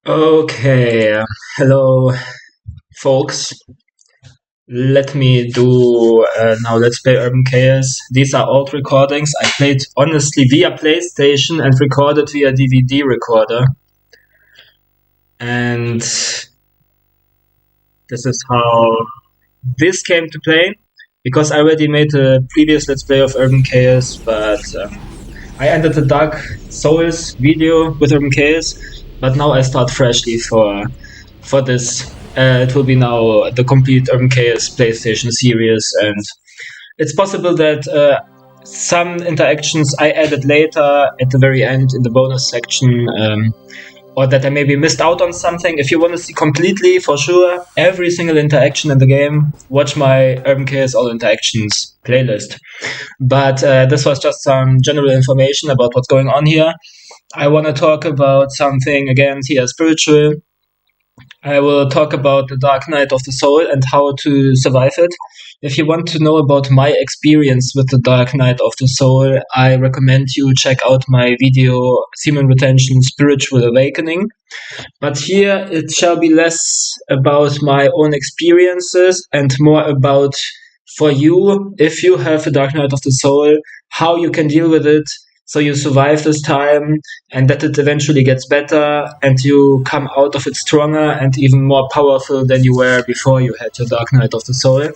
Okay, hello, folks. Let me do now. Let's play Urban Chaos. These are old recordings. I played honestly via PlayStation and recorded via DVD recorder. And this is how this came to play. Because I already made a previous Let's Play of Urban Chaos, but I ended the Dark Souls video with Urban Chaos. But now I start freshly for this. It will be now the complete Urban Chaos PlayStation series, and it's possible that some interactions I added later at the very end in the bonus section, or that I maybe missed out on something. If you want to see completely, for sure, every single interaction in the game, watch my Urban Chaos All Interactions playlist. But this was just some general information about what's going on here. I want to talk about something again here spiritual. I will talk about the Dark Night of the Soul and how to survive it. If you want to know about my experience with the Dark Night of the Soul, I recommend you check out my video Semen Retention Spiritual Awakening. But here it shall be less about my own experiences and more about for you, if you have a Dark Night of the Soul, how you can deal with it so you survive this time and that it eventually gets better and you come out of it stronger and even more powerful than you were before you had your Dark Night of the Soul.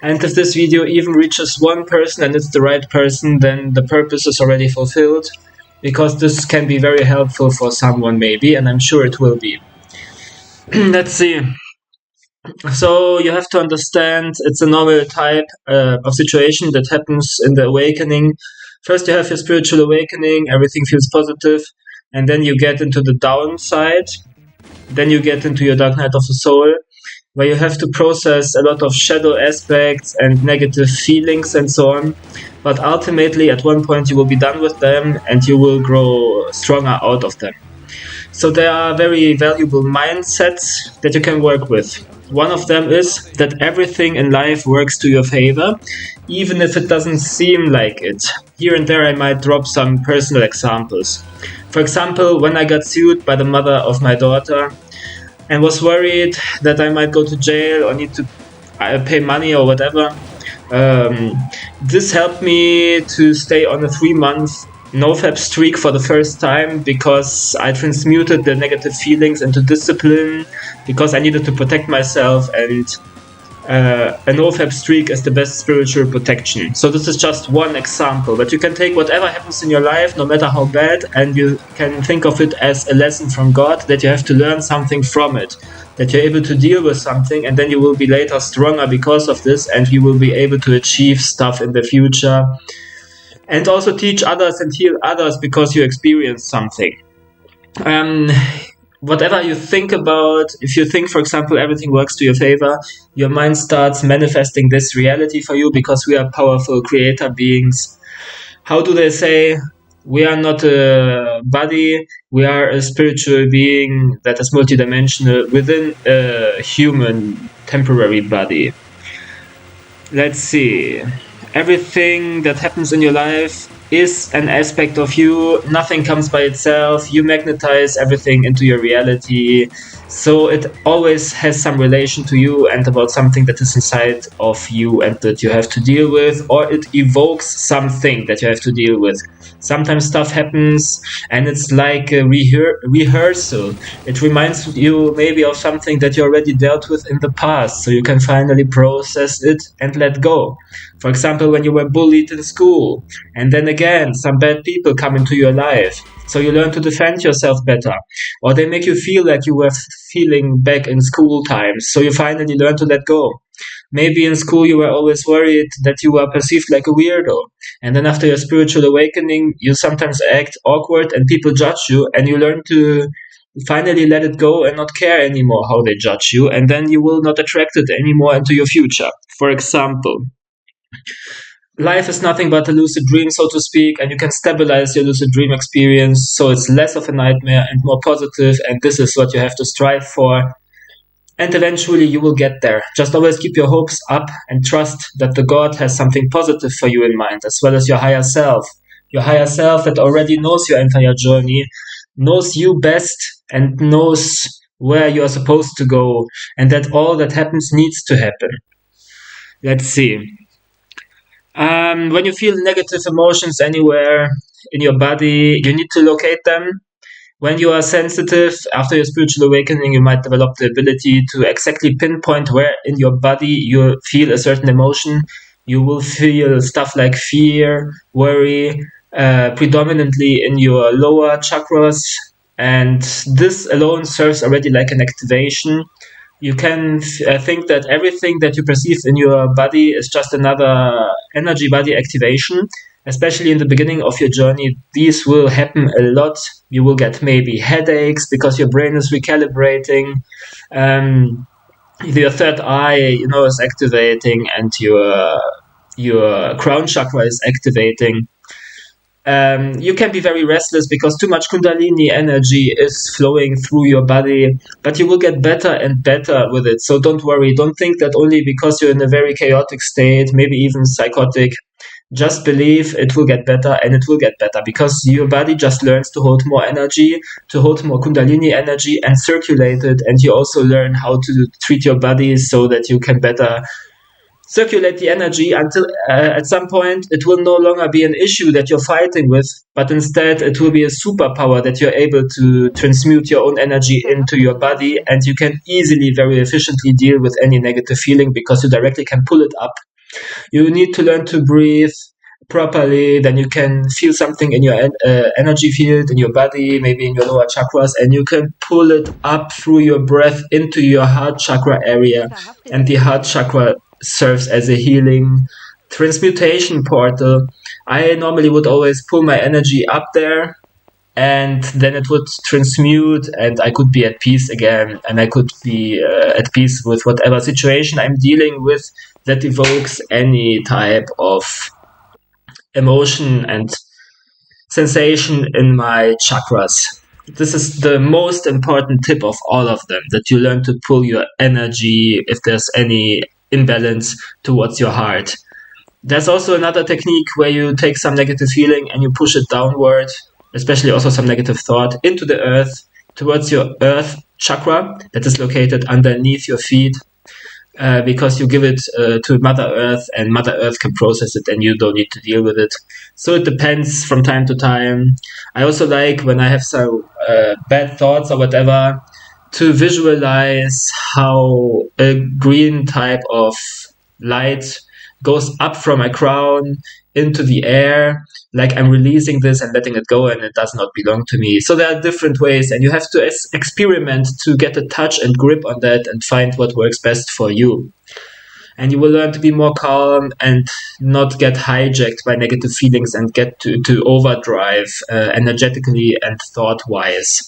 And if this video even reaches one person and it's the right person, then the purpose is already fulfilled, because this can be very helpful for someone maybe, and I'm sure it will be. Let's see. So you have to understand it's a normal type of situation that happens in the awakening. First you have your spiritual awakening, everything feels positive, and then you get into the downside. Then you get into your Dark Night of the Soul, where you have to process a lot of shadow aspects and negative feelings and so on. But ultimately, at one point, you will be done with them and you will grow stronger out of them. So there are very valuable mindsets that you can work with. One of them is that everything in life works to your favor, even if it doesn't seem like it. Here and there I might drop some personal examples. For example, when I got sued by the mother of my daughter and was worried that I might go to jail or need to pay money or whatever, this helped me to stay on a 3-month NoFap streak for the first time, because I transmuted the negative feelings into discipline, because I needed to protect myself, and a NoFap streak is the best spiritual protection. So this is just one example, but you can take whatever happens in your life, no matter how bad, and you can think of it as a lesson from God, that you have to learn something from it, that you're able to deal with something, and then you will be later stronger because of this, and you will be able to achieve stuff in the future. And also teach others and heal others because you experienced something. Whatever you think about, if you think, for example, everything works to your favor, your mind starts manifesting this reality for you, because we are powerful creator beings. How do they say? We are not a body, we are a spiritual being that is multidimensional within a human temporary body. Let's see. Everything that happens in your life is an aspect of you. Nothing comes by itself. You magnetize everything into your reality. So it always has some relation to you and about something that is inside of you and that you have to deal with, or it evokes something that you have to deal with. Sometimes stuff happens and it's like a rehearsal. It reminds you maybe of something that you already dealt with in the past, so you can finally process it and let go. For example, when you were bullied in school, and then again, some bad people come into your life. So you learn to defend yourself better. Or they make you feel like you were feeling back in school times. So you finally learn to let go. Maybe in school you were always worried that you were perceived like a weirdo. And then after your spiritual awakening, you sometimes act awkward and people judge you. And you learn to finally let it go and not care anymore how they judge you. And then you will not attract it anymore into your future. For example, life is nothing but a lucid dream, so to speak, and you can stabilize your lucid dream experience so it's less of a nightmare and more positive, and this is what you have to strive for. And eventually you will get there. Just always keep your hopes up and trust that the God has something positive for you in mind, as well as your higher self. Your higher self that already knows your entire journey, knows you best and knows where you are supposed to go, and that all that happens needs to happen. Let's see. When you feel negative emotions anywhere in your body, you need to locate them. When you are sensitive, after your spiritual awakening, you might develop the ability to exactly pinpoint where in your body you feel a certain emotion. You will feel stuff like fear, worry, predominantly in your lower chakras. And this alone serves already like an activation. You can think that everything that you perceive in your body is just another energy body activation. Especially in the beginning of your journey, these will happen a lot. You will get maybe headaches because your brain is recalibrating. Um, your third eye, is activating, and your crown chakra is activating. You can be very restless because too much Kundalini energy is flowing through your body, but you will get better and better with it. So don't worry. Don't think that only because you're in a very chaotic state, maybe even psychotic, just believe it will get better, and it will get better because your body just learns to hold more energy, to hold more Kundalini energy and circulate it. And you also learn how to treat your body so that you can better circulate the energy until at some point it will no longer be an issue that you're fighting with, but instead it will be a superpower that you're able to transmute your own energy into your body, and you can easily, very efficiently deal with any negative feeling because you directly can pull it up. You need to learn to breathe properly, then you can feel something in your energy field in your body, maybe in your lower chakras, and you can pull it up through your breath into your heart chakra area. And the heart chakra serves as a healing transmutation portal. I normally would always pull my energy up there, and then it would transmute, and I could be at peace again, and I could be at peace with whatever situation I'm dealing with that evokes any type of emotion and sensation in my chakras. This is the most important tip of all of them, that you learn to pull your energy if there's any imbalance towards your heart. There's also another technique where you take some negative feeling and you push it downward, especially also some negative thought, into the earth, towards your earth chakra that is located underneath your feet, because you give it to Mother Earth, and Mother Earth can process it and you don't need to deal with it. So it depends from time to time. I also like, when I have some bad thoughts or whatever, to visualize how a green type of light goes up from my crown into the air, like I'm releasing this and letting it go, and it does not belong to me. So there are different ways, and you have to experiment to get a touch and grip on that and find what works best for you. And you will learn to be more calm and not get hijacked by negative feelings and get to overdrive energetically and thought wise.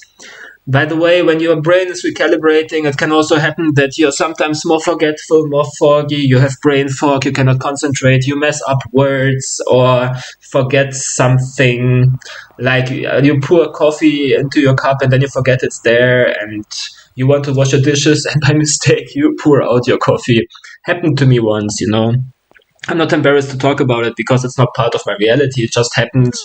By the way, when your brain is recalibrating, it can also happen that you're sometimes more forgetful, more foggy, you have brain fog, you cannot concentrate, you mess up words or forget something. Like you pour coffee into your cup and then you forget it's there, and you want to wash your dishes and by mistake you pour out your coffee. Happened to me once. I'm not embarrassed to talk about it because it's not part of my reality. It just happened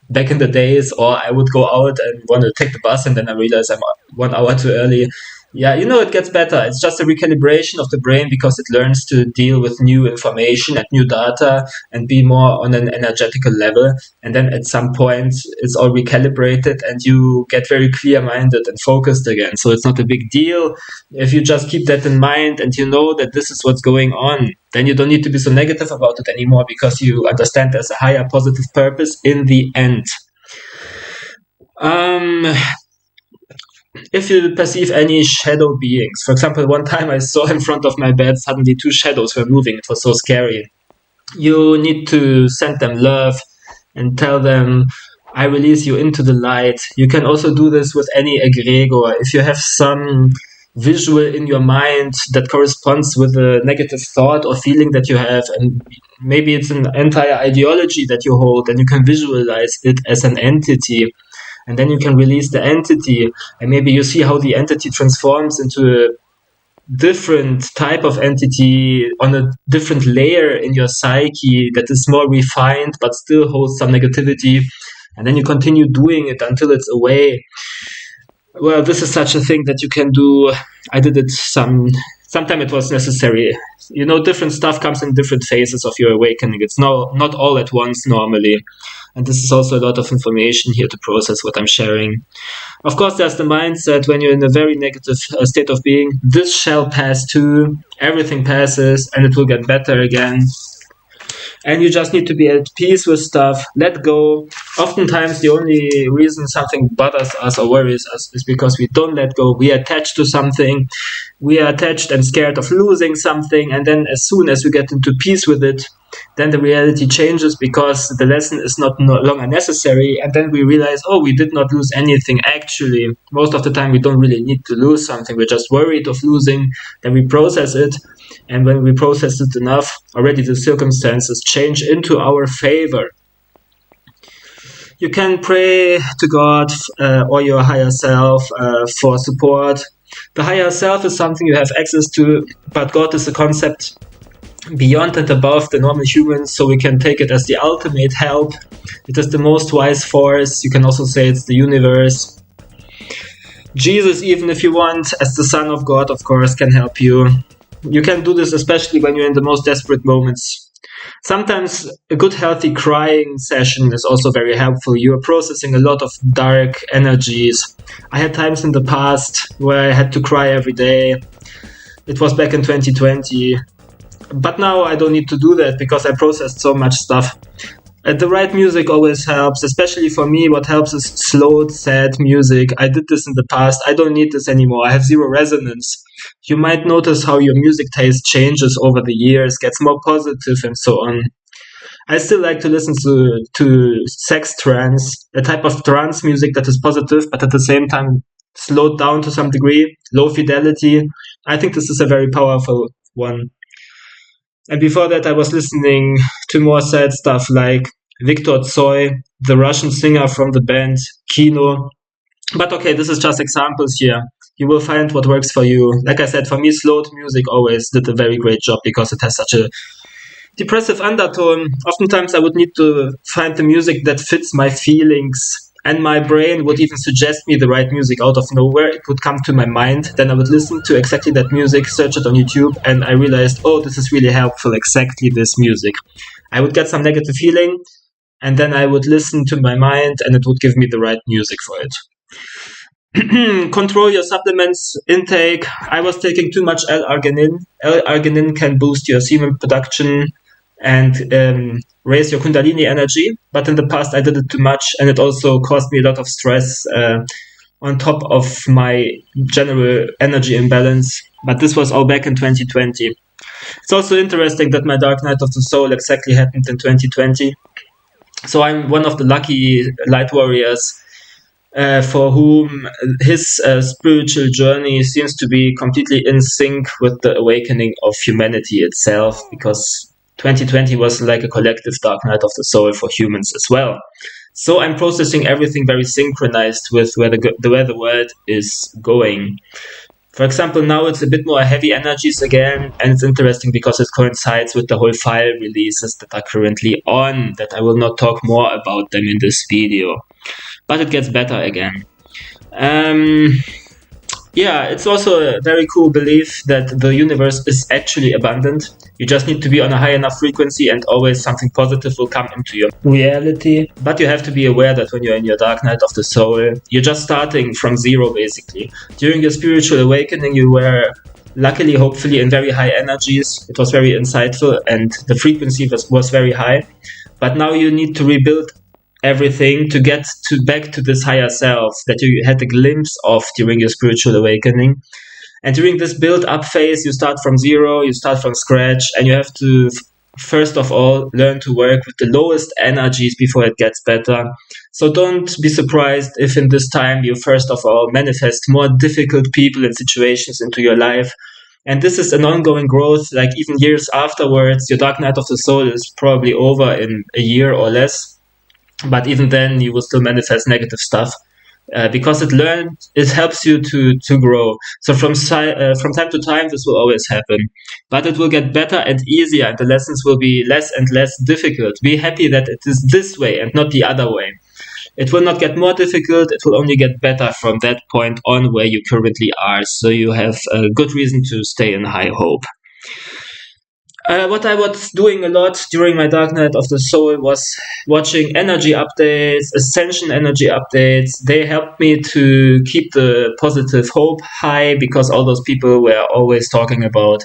back in the days, or I would go out and want to take the bus and then I realize I'm 1 hour too early. Yeah, it gets better. It's just a recalibration of the brain because it learns to deal with new information and new data and be more on an energetical level. And then at some point, it's all recalibrated and you get very clear minded and focused again. So it's not a big deal. If you just keep that in mind and you know that this is what's going on, then you don't need to be so negative about it anymore because you understand there's a higher positive purpose in the end. If you perceive any shadow beings, for example, one time I saw in front of my bed, suddenly two shadows were moving. It was so scary. You need to send them love and tell them, I release you into the light. You can also do this with any egregor. If you have some visual in your mind that corresponds with a negative thought or feeling that you have, and maybe it's an entire ideology that you hold, and you can visualize it as an entity, and then you can release the entity, and maybe you see how the entity transforms into a different type of entity on a different layer in your psyche that is more refined but still holds some negativity. and then you continue doing it until it's away. Well, this is such a thing that you can do. I did it sometime it was necessary. Different stuff comes in different phases of your awakening. It's not all at once normally. And this is also a lot of information here to process what I'm sharing. Of course, there's the mindset when you're in a very negative state of being. This shall pass too. Everything passes and it will get better again. And you just need to be at peace with stuff, let go. Oftentimes, the only reason something bothers us or worries us is because we don't let go. We are attached to something. We are attached and scared of losing something. And then as soon as we get into peace with it, then the reality changes because the lesson is no longer necessary. And then we realize, oh, we did not lose anything. Actually, most of the time, we don't really need to lose something. We're just worried of losing. Then we process it. And when we process it enough, already the circumstances change into our favor. You can pray to God or your higher self for support. The higher self is something you have access to, but God is a concept beyond and above the normal humans, so we can take it as the ultimate help. It is the most wise force. You can also say it's the universe. Jesus, even if you want, as the Son of God, of course, can help you. You can do this especially when you're in the most desperate moments. Sometimes a good healthy crying session is also very helpful. You are processing a lot of dark energies. I had times in the past where I had to cry every day. It was back in 2020. But now I don't need to do that because I processed so much stuff. The right music always helps, especially for me. What helps is slow, sad music. I did this in the past. I don't need this anymore. I have zero resonance. You might notice how your music taste changes over the years, gets more positive and so on. I still like to listen to sex trance, a type of trance music that is positive, but at the same time slowed down to some degree, low fidelity. I think this is a very powerful one. And before that, I was listening to more sad stuff like Viktor Tsoi, the Russian singer from the band Kino. But okay, this is just examples here. You will find what works for you. Like I said, for me, slowed music always did a very great job because it has such a depressive undertone. Oftentimes, I would need to find the music that fits my feelings. And my brain would even suggest me the right music out of nowhere. It would come to my mind. Then I would listen to exactly that music, search it on YouTube, and I realized, oh, this is really helpful, exactly this music. I would get some negative feeling, and then I would listen to my mind, and it would give me the right music for it. Control your supplements intake. I was taking too much L-arginine. L-arginine can boost your semen production and raise your kundalini energy. But in the past, I did it too much, and it also caused me a lot of stress on top of my general energy imbalance. But this was all back in 2020. It's also interesting that my dark night of the soul exactly happened in 2020. So I'm one of the lucky light warriors for whom his spiritual journey seems to be completely in sync with the awakening of humanity itself, because 2020 was like a collective dark night of the soul for humans as well. So I'm processing everything very synchronized with where the world is going. For example, now it's a bit more heavy energies again, and it's interesting because it coincides with the whole file releases that are currently on, that I will not talk more about them in this video. But it gets better again. Yeah, it's also a very cool belief that the universe is actually abundant. You just need to be on a high enough frequency and always something positive will come into your reality. But you have to be aware that when you're in your dark night of the soul, you're just starting from zero basically. During your spiritual awakening, you were luckily, hopefully, in very high energies. It was very insightful and the frequency was very high. But now you need to rebuild everything to get back to this higher self that you had a glimpse of during your spiritual awakening. And during this build-up phase, you start from zero, you start from scratch, and you have to, first of all, learn to work with the lowest energies before it gets better. So don't be surprised if in this time you, first of all, manifest more difficult people and situations into your life. And this is an ongoing growth, like even years afterwards. Your dark night of the soul is probably over in a year or less. But even then, you will still manifest negative stuff because it helps you to grow. So from time to time, this will always happen. But it will get better and easier, and the lessons will be less and less difficult. Be happy that it is this way and not the other way. It will not get more difficult, it will only get better from that point on where you currently are. So you have a good reason to stay in high hope. What I was doing a lot during my Dark Night of the Soul was watching energy updates, Ascension energy updates. They helped me to keep the positive hope high because all those people were always talking about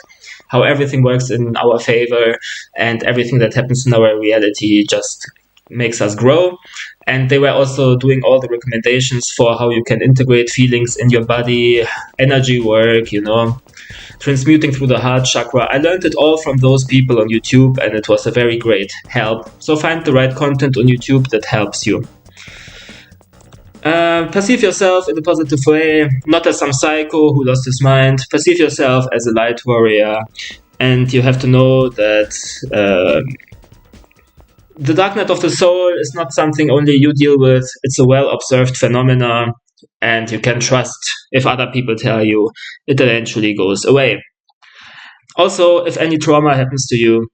how everything works in our favor and everything that happens in our reality just makes us grow. And they were also doing all the recommendations for how you can integrate feelings in your body, energy work, transmuting through the heart chakra. I learned it all from those people on YouTube, and it was a very great help. So find the right content on YouTube that helps you. Perceive yourself in a positive way, not as some psycho who lost his mind. Perceive yourself as a light warrior, and you have to know that the Dark Night of the Soul is not something only you deal with. It's a well-observed phenomenon, and you can trust if other people tell you, it eventually goes away. Also, if any trauma happens to you,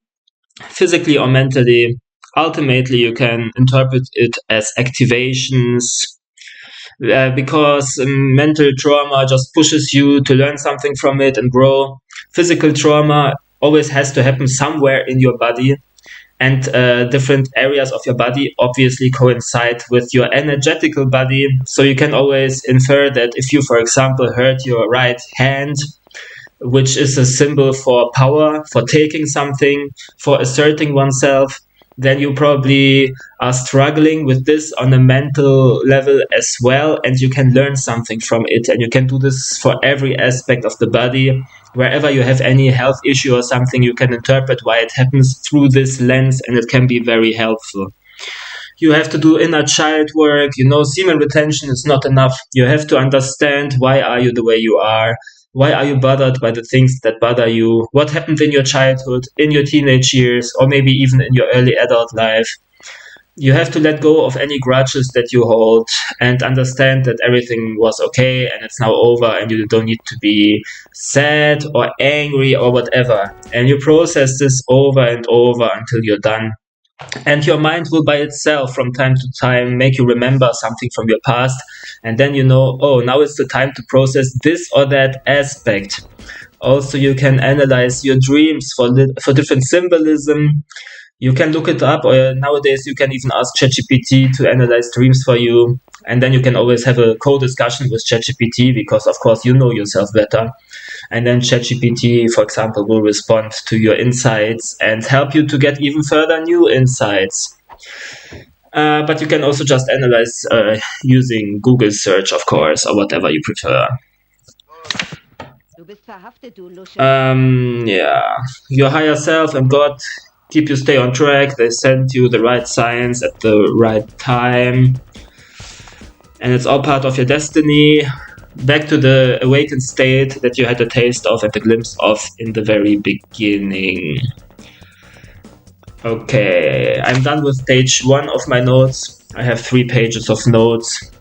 physically or mentally, ultimately you can interpret it as activations, because mental trauma just pushes you to learn something from it and grow. Physical trauma always has to happen somewhere in your body, and different areas of your body obviously coincide with your energetical body. So you can always infer that if you, for example, hurt your right hand, which is a symbol for power, for taking something, for asserting oneself, then you probably are struggling with this on a mental level as well, and you can learn something from it. And you can do this for every aspect of the body. Wherever you have any health issue or something, you can interpret why it happens through this lens, and it can be very helpful. You have to do inner child work. Semen retention is not enough. You have to understand, why are you the way you are? Why are you bothered by the things that bother you? What happened in your childhood, in your teenage years, or maybe even in your early adult life? You have to let go of any grudges that you hold and understand that everything was okay and it's now over, and you don't need to be sad or angry or whatever. And you process this over and over until you're done. And your mind will by itself from time to time make you remember something from your past, and then oh, now it's the time to process this or that aspect. Also, you can analyze your dreams for different symbolism. You can look it up, or nowadays you can even ask ChatGPT to analyze dreams for you, and then you can always have a co-discussion with ChatGPT, because of course you know yourself better. And then ChatGPT, for example, will respond to your insights and help you to get even further new insights. But you can also just analyze using Google search, of course, or whatever you prefer. Yeah, your higher self and God keep you stay on track. They send you the right signs at the right time, and it's all part of your destiny. Back to the awakened state that you had a taste of and a glimpse of in the very beginning. Okay, I'm done with page 1 of my notes. I have 3 pages of notes.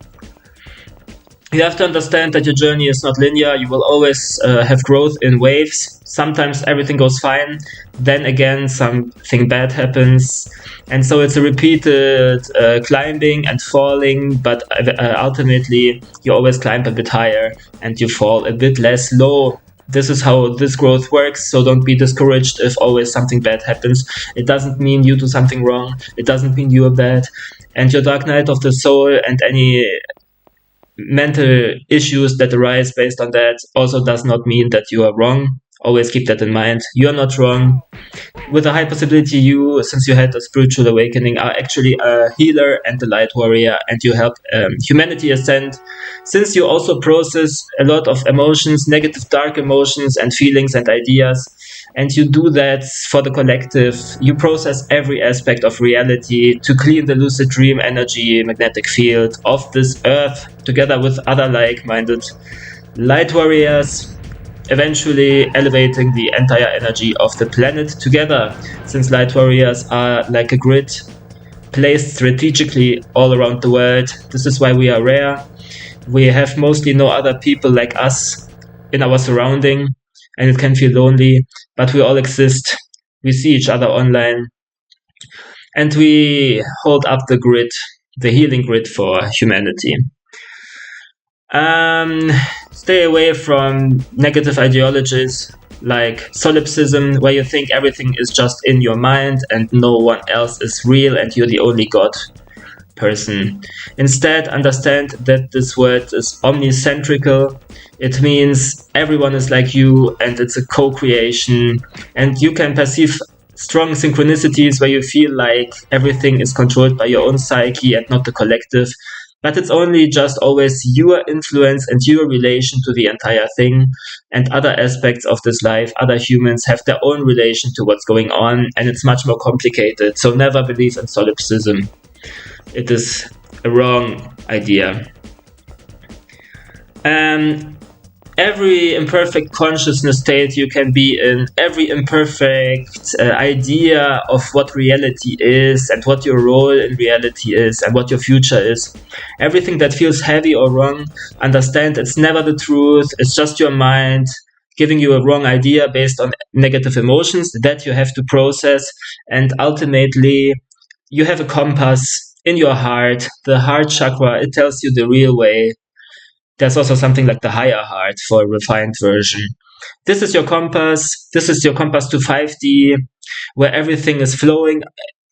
You have to understand that your journey is not linear. You will always have growth in waves. Sometimes everything goes fine, then again something bad happens, and so it's a repeated climbing and falling, but ultimately you always climb a bit higher and you fall a bit less low. This is how this growth works, so don't be discouraged if always something bad happens. It doesn't mean you do something wrong, it doesn't mean you are bad, and your Dark Night of the Soul and any mental issues that arise based on that also does not mean that you are wrong. Always keep that in mind. You are not wrong. With a high possibility, you, since you had a spiritual awakening, are actually a healer and a light warrior, and you help humanity ascend. Since you also process a lot of emotions, negative, dark emotions and feelings and ideas, and you do that for the collective, you process every aspect of reality to clean the lucid dream energy magnetic field of this earth, together with other like-minded light warriors, eventually elevating the entire energy of the planet together, since light warriors are like a grid placed strategically all around the world. This is why we are rare. We have mostly no other people like us in our surrounding, and it can feel lonely, but we all exist. We see each other online, and we hold up the grid the healing grid for humanity. Stay away from negative ideologies like solipsism, where you think everything is just in your mind and no one else is real and you're the only God person. Instead, understand that this word is omnicentrical. It means everyone is like you and it's a co-creation, and you can perceive strong synchronicities where you feel like everything is controlled by your own psyche and not the collective. But it's only just always your influence and your relation to the entire thing, and other aspects of this life, other humans have their own relation to what's going on, and it's much more complicated. So never believe in solipsism. It is a wrong idea. Every imperfect consciousness state you can be in, every imperfect idea of what reality is and what your role in reality is and what your future is, everything that feels heavy or wrong, understand it's never the truth. It's just your mind giving you a wrong idea based on negative emotions that you have to process. And ultimately, you have a compass in your heart, the heart chakra. It tells you the real way. There's also something like the higher heart for a refined version. This is your compass. This is your compass to 5D, where everything is flowing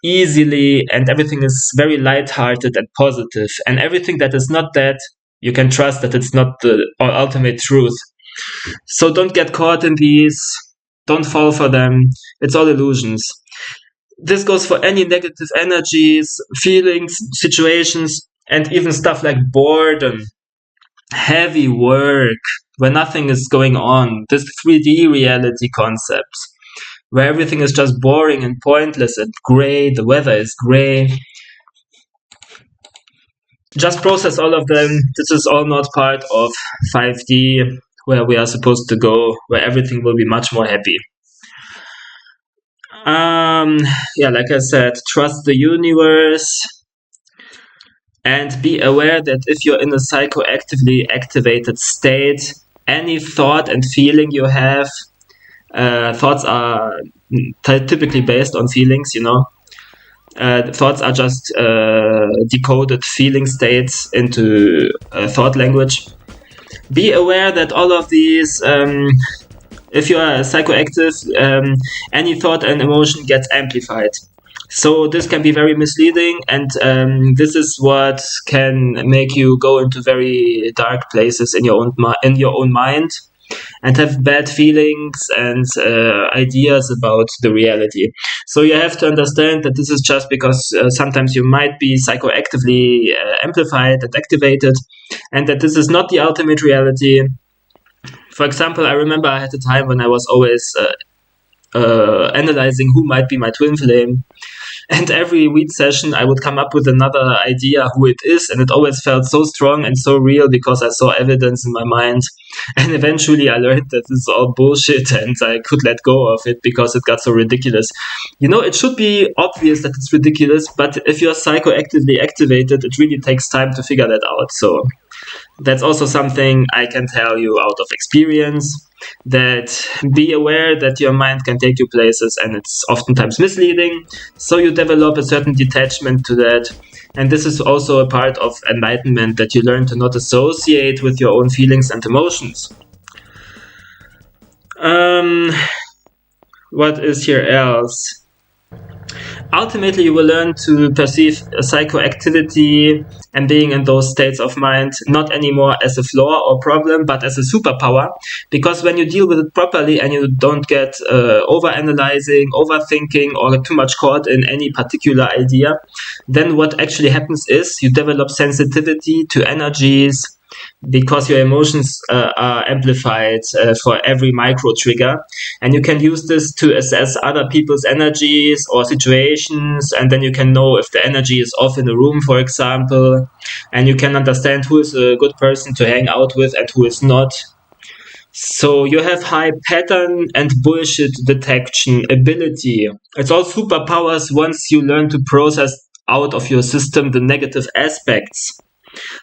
easily and everything is very lighthearted and positive. And everything that is not that, you can trust that it's not the ultimate truth. So don't get caught in these. Don't fall for them. It's all illusions. This goes for any negative energies, feelings, situations, and even stuff like boredom, heavy work, where nothing is going on. This 3D reality concepts, where everything is just boring and pointless and gray, the weather is gray. Just process all of them. This is all not part of 5D, where we are supposed to go, where everything will be much more happy. Like I said, trust the universe and be aware that if you're in a psychoactively activated state, any thought and feeling you have, thoughts are typically based on feelings, thoughts are just decoded feeling states into thought language. Be aware that all of these, if you are psychoactive, any thought and emotion gets amplified. So this can be very misleading, and this is what can make you go into very dark places in your own mind, and have bad feelings and ideas about the reality. So you have to understand that this is just because sometimes you might be psychoactively amplified and activated, and that this is not the ultimate reality. For example, I remember I had a time when I was always analyzing who might be my twin flame. And every weed session, I would come up with another idea who it is, and it always felt so strong and so real because I saw evidence in my mind. And eventually, I learned that this is all bullshit, and I could let go of it because it got so ridiculous. It should be obvious that it's ridiculous, but if you're psychoactively activated, it really takes time to figure that out. So that's also something I can tell you out of experience, that be aware that your mind can take you places and it's oftentimes misleading. So you develop a certain detachment to that. And this is also a part of enlightenment, that you learn to not associate with your own feelings and emotions. What is here else? Ultimately, you will learn to perceive psychoactivity and being in those states of mind not anymore as a flaw or problem, but as a superpower. Because when you deal with it properly and you don't get over-analyzing, overthinking, or too much caught in any particular idea, then what actually happens is you develop sensitivity to energies, because your emotions are amplified for every micro trigger, and you can use this to assess other people's energies or situations, and then you can know if the energy is off in a room, for example, and you can understand who is a good person to hang out with and who is not. So you have high pattern and bullshit detection ability. It's all superpowers once you learn to process out of your system the negative aspects.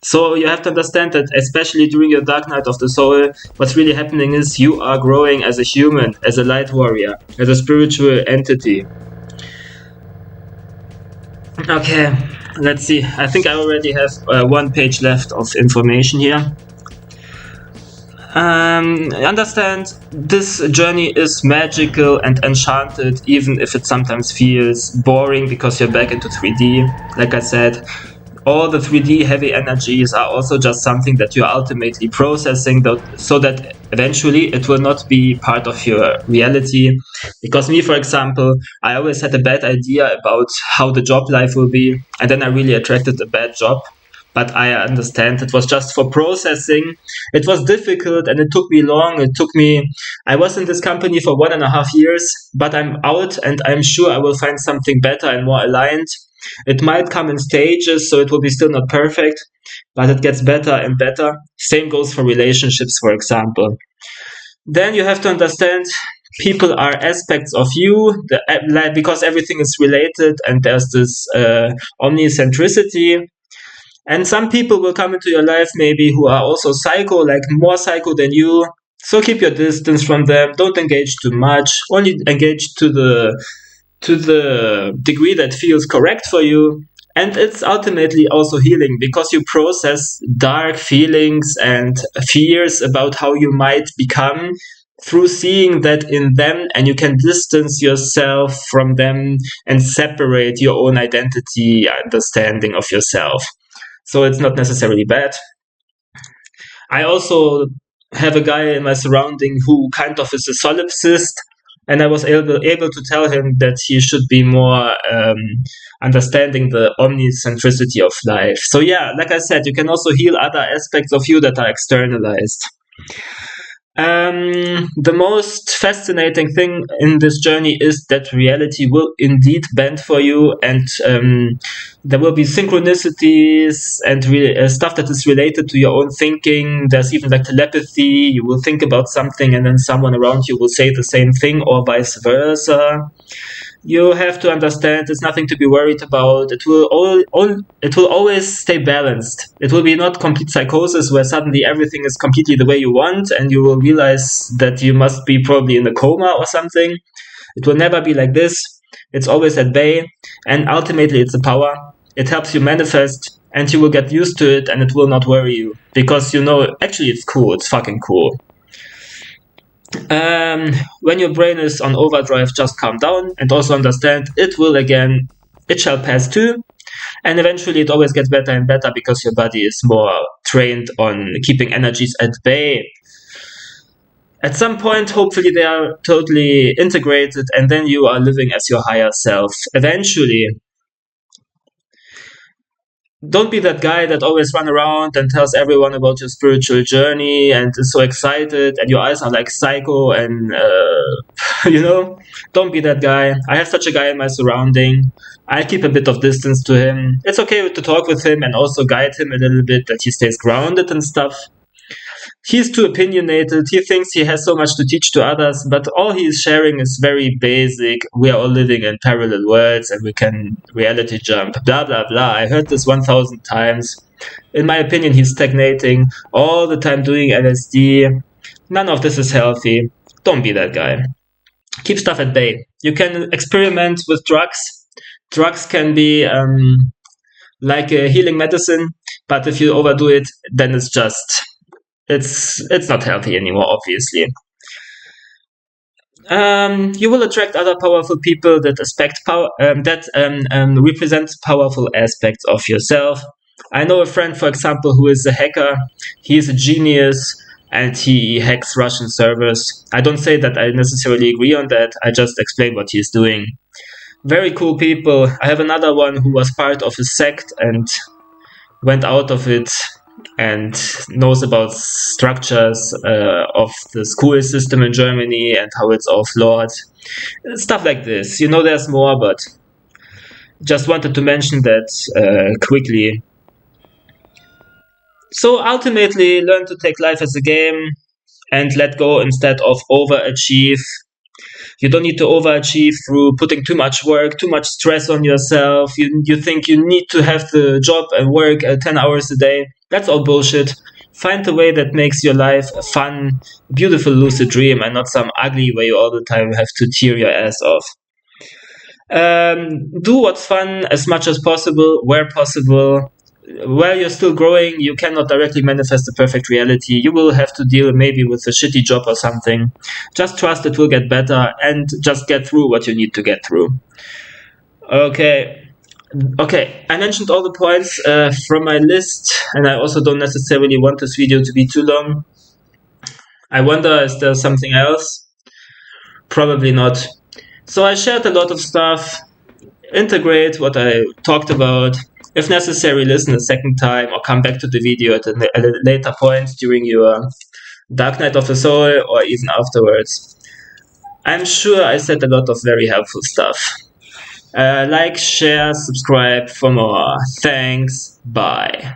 So you have to understand that, especially during your dark night of the soul, what's really happening is you are growing as a human, as a light warrior, as a spiritual entity. Okay, Let's see. I think I already have one page left of information here. Understand this journey is magical and enchanted, even if it sometimes feels boring because you're back into 3D. Like I said, all the 3D heavy energies are also just something that you're ultimately processing so that eventually it will not be part of your reality. Because me, for example, I always had a bad idea about how the job life will be, and then I really attracted a bad job. But I understand it was just for processing. It was difficult and it took me long. I was in this company for 1.5 years, but I'm out and I'm sure I will find something better and more aligned. It might come in stages, so it will be still not perfect, but it gets better and better. Same goes for relationships, for example. Then you have to understand people are aspects of you because everything is related and there's this omnicentricity. And some people will come into your life maybe who are also psycho, like more psycho than you. So keep your distance from them. Don't engage too much. Only engage to the degree that feels correct for you. And it's ultimately also healing because you process dark feelings and fears about how you might become through seeing that in them, and you can distance yourself from them and separate your own identity understanding of yourself. So it's not necessarily bad. I also have a guy in my surrounding who kind of is a solipsist, and I was able to tell him that he should be more understanding the omnicentricity of life. So yeah, like I said, you can also heal other aspects of you that are externalized. The most fascinating thing in this journey is that reality will indeed bend for you, and there will be synchronicities and stuff that is related to your own thinking. There's even like telepathy. You will think about something, and then someone around you will say the same thing, or vice versa. You have to understand it's nothing to be worried about. It will always stay balanced. It will be not complete psychosis where suddenly everything is completely the way you want and you will realize that you must be probably in a coma or something. It will never be like this. It's always at bay, and ultimately it's a power. It helps you manifest, and you will get used to it, and it will not worry you because you know actually it's cool. It's fucking cool. When your brain is on overdrive, just calm down and also understand it shall pass too. And eventually it always gets better and better because your body is more trained on keeping energies at bay. At some point, hopefully, they are totally integrated, and then you are living as your higher self. Eventually, don't be that guy that always run around and tells everyone about your spiritual journey and is so excited and your eyes are like psycho and don't be that guy. I have such a guy in my surrounding. I keep a bit of distance to him. It's okay to talk with him and also guide him a little bit that he stays grounded and stuff. He's too opinionated. He thinks he has so much to teach to others, but all he is sharing is very basic. We are all living in parallel worlds and we can reality jump, blah, blah, blah. I heard this 1,000 times. In my opinion, he's stagnating all the time doing LSD. None of this is healthy. Don't be that guy. Keep stuff at bay. You can experiment with drugs. Drugs can be like a healing medicine, but if you overdo it, then it's not healthy anymore, obviously. You will attract other powerful people that represent powerful aspects of yourself. I know a friend, for example, who is a hacker. He is a genius and he hacks Russian servers. I don't say that I necessarily agree on that. I just explain what he's doing. Very cool people. I have another one who was part of a sect and went out of it and knows about structures of the school system in Germany and how it's all flawed. Stuff like this. There's more, but just wanted to mention that quickly. So ultimately, learn to take life as a game and let go instead of overachieve. You don't need to overachieve through putting too much work, too much stress on yourself. You think you need to have the job and work 10 hours a day. That's all bullshit. Find a way that makes your life a fun, beautiful, lucid dream and not some ugly way you all the time have to tear your ass off. Do what's fun as much as possible, where possible. While you're still growing, you cannot directly manifest the perfect reality. You will have to deal maybe with a shitty job or something. Just trust it will get better and just get through what you need to get through. Okay. Okay, I mentioned all the points from my list, and I also don't necessarily want this video to be too long. I wonder, is there something else? Probably not. So I shared a lot of stuff. Integrate what I talked about. If necessary, listen a second time or come back to the video at a later point during your Dark Night of the Soul or even afterwards. I'm sure I said a lot of very helpful stuff. Like, share, subscribe for more. Thanks. Bye.